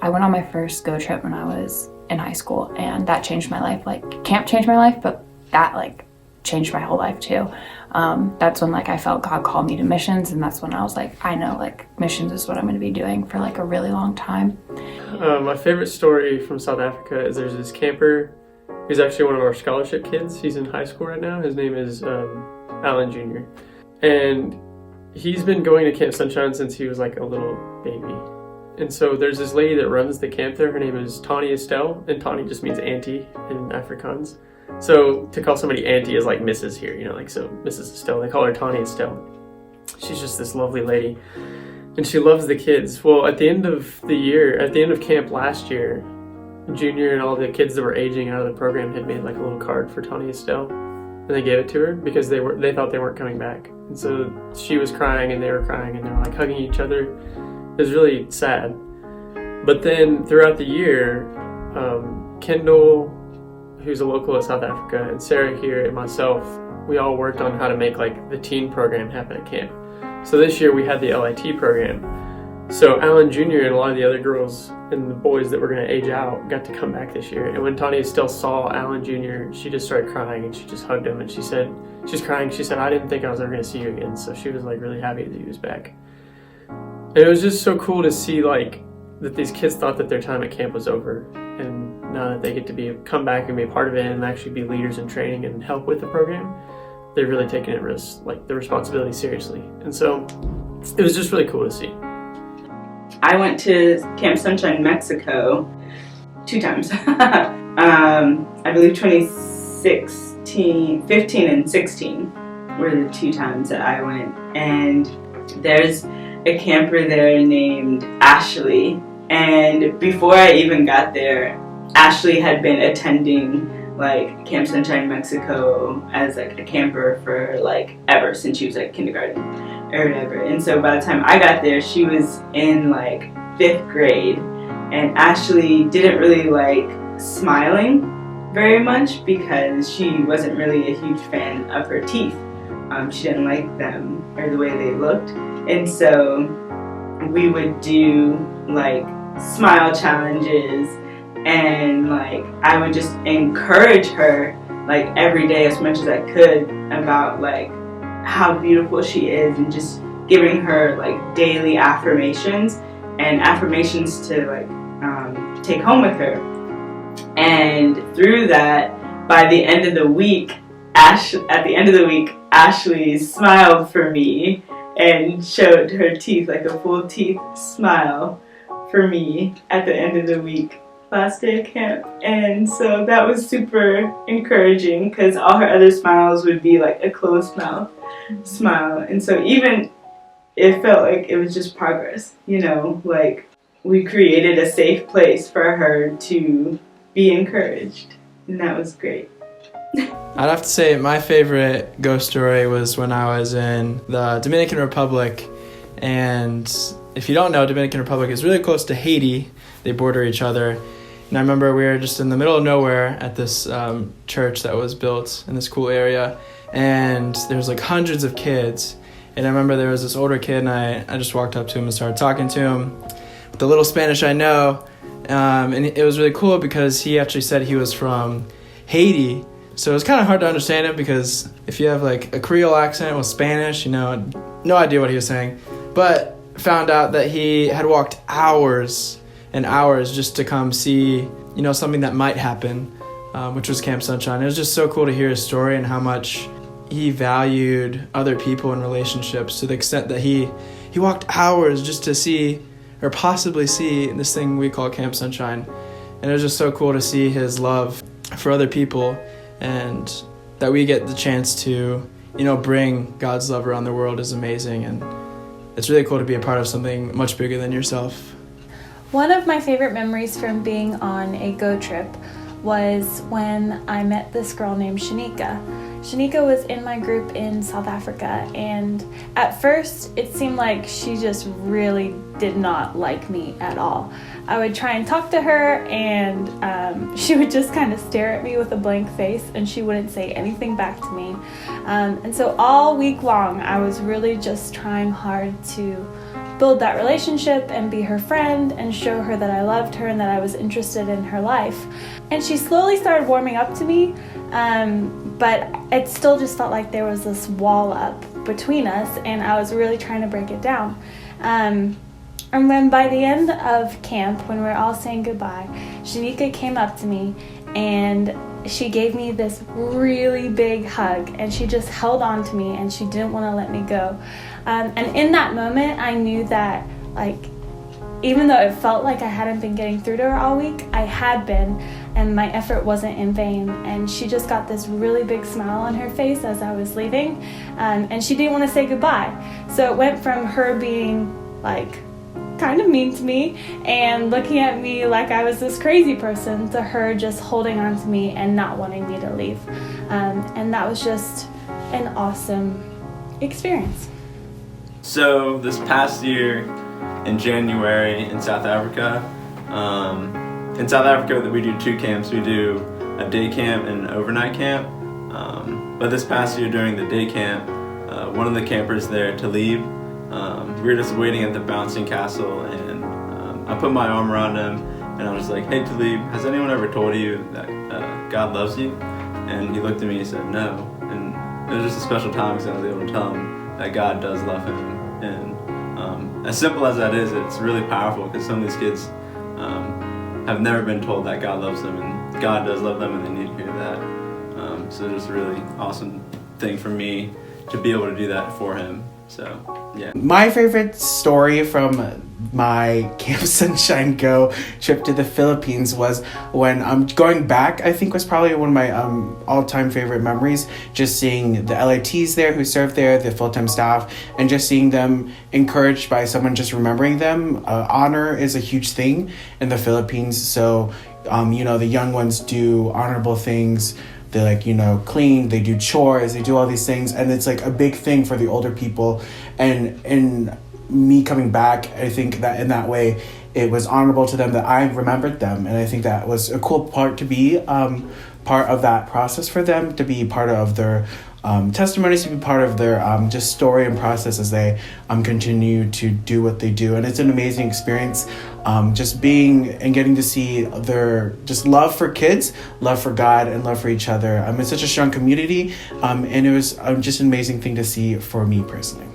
I went on my first Go trip when I was in high school, and that changed my life. Like, camp changed my life, but that like changed my whole life too. That's when like I felt God called me to missions, and that's when I was like, I know like missions is what I'm going to be doing for like a really long time. My favorite story from South Africa is there's this camper. He's actually one of our scholarship kids. He's in high school right now. His name is Alan Jr. And he's been going to Camp Sunshine since he was like a little baby. And so there's this lady that runs the camp there. Her name is Tani Estelle, and Tani just means auntie in Afrikaans. So to call somebody auntie is like Mrs. here, you know, like so Mrs. Estelle. They call her Tani Estelle. She's just this lovely lady, and she loves the kids. Well, at the end of the year, at the end of camp last year, Junior and all the kids that were aging out of the program had made like a little card for Tani Estelle, and they gave it to her because they thought they weren't coming back. And so she was crying and they were crying and they were like hugging each other. It was really sad. But then throughout the year, Kendall, who's a local in South Africa, and Sarah here and myself, we all worked on how to make like the teen program happen at camp. So this year we had the LIT program. So Alan Jr. and a lot of the other girls and the boys that were going to age out got to come back this year. And when Tanya still saw Alan Jr., she just started crying and she just hugged him. And she said, she's crying, she said, I didn't think I was ever going to see you again. So she was like really happy that he was back. And it was just so cool to see like that these kids thought that their time at camp was over. And now that they get to come back and be a part of it and actually be leaders in training and help with the program, they're really taking it like the responsibility seriously. And so it was just really cool to see. I went to Camp Sunshine, Mexico 2 times. I believe 2016, 15 and 16 were the 2 times that I went. And there's a camper there named Ashley. And before I even got there, Ashley had been attending like Camp Sunshine, Mexico as like a camper for like ever since she was like kindergarten or whatever. And so by the time I got there, she was in like 5th grade, and Ashley didn't really like smiling very much because she wasn't really a huge fan of her teeth. She didn't like them or the way they looked. And so we would do like smile challenges, and like I would just encourage her like every day as much as I could about like how beautiful she is, and just giving her like daily affirmations and affirmations to like take home with her. And through that, by the end of the week, Ashley smiled for me and showed her teeth, like a full teeth smile for me at the end of the week last day of camp. And so that was super encouraging because all her other smiles would be like a closed mouth smile. And so even it felt like it was just progress, you know, like we created a safe place for her to be encouraged, and that was great. I'd have to say my favorite ghost story was when I was in the Dominican Republic. And if you don't know, Dominican Republic is really close to Haiti. They border each other. And I remember we were just in the middle of nowhere at this church that was built in this cool area. And there was like hundreds of kids. And I remember there was this older kid, and I just walked up to him and started talking to him with the little Spanish I know. And it was really cool because he actually said he was from Haiti. So it was kind of hard to understand him because if you have like a Creole accent with Spanish, you know, no idea what he was saying. But found out that he had walked hours and hours just to come see, you know, something that might happen, which was Camp Sunshine. It was just so cool to hear his story and how much he valued other people and relationships to the extent that he walked hours just to see or possibly see this thing we call Camp Sunshine. And it was just so cool to see his love for other people, and that we get the chance to, you know, bring God's love around the world is amazing. And it's really cool to be a part of something much bigger than yourself. One of my favorite memories from being on a Go trip was when I met this girl named Shanika. Shanika was in my group in South Africa, and at first it seemed like she just really did not like me at all. I would try and talk to her, and she would just kind of stare at me with a blank face, and she wouldn't say anything back to me. And so all week long I was really just trying hard to build that relationship and be her friend and show her that I loved her and that I was interested in her life. And she slowly started warming up to me, but it still just felt like there was this wall up between us, and I was really trying to break it down. And then by the end of camp, when we were all saying goodbye, Shanika came up to me and she gave me this really big hug, and she just held on to me and she didn't want to let me go. And in that moment, I knew that, like, even though it felt like I hadn't been getting through to her all week, I had been, and my effort wasn't in vain. And she just got this really big smile on her face as I was leaving, and she didn't want to say goodbye. So it went from her being, like, kind of mean to me and looking at me like I was this crazy person, to her just holding on to me and not wanting me to leave. And that was just an awesome experience. So this past year in January in South Africa, we do 2 camps. We do a day camp and an overnight camp. But this past year during the day camp, one of the campers there, Talib, we were just waiting at the bouncing castle, and I put my arm around him and I was like, "Hey Talib, has anyone ever told you that God loves you?" And he looked at me and said, "No." And it was just a special time because I was able to tell him that God does love him. And as simple as that is, it's really powerful because some of these kids have never been told that God loves them, and God does love them, and they need to hear that. So it's just a really awesome thing for me to be able to do that for him. So, yeah. My favorite story from my Camp Sunshine Go trip to the Philippines was when going back, I think was probably one of my all-time favorite memories, just seeing the LATs there who served there, the full-time staff, and just seeing them encouraged by someone just remembering them. Honor is a huge thing in the Philippines, so the young ones do honorable things. They clean, they do chores, they do all these things, and it's like a big thing for the older people. And me coming back, I think that in that way it was honorable to them that I remembered them, and I think that was a cool part to be part of that process for them, to be part of their testimonies, to be part of their just story and process as they continue to do what they do. And it's an amazing experience, just being and getting to see their just love for kids, love for God, and love for each other. It's such a strong community, and it was just an amazing thing to see for me personally.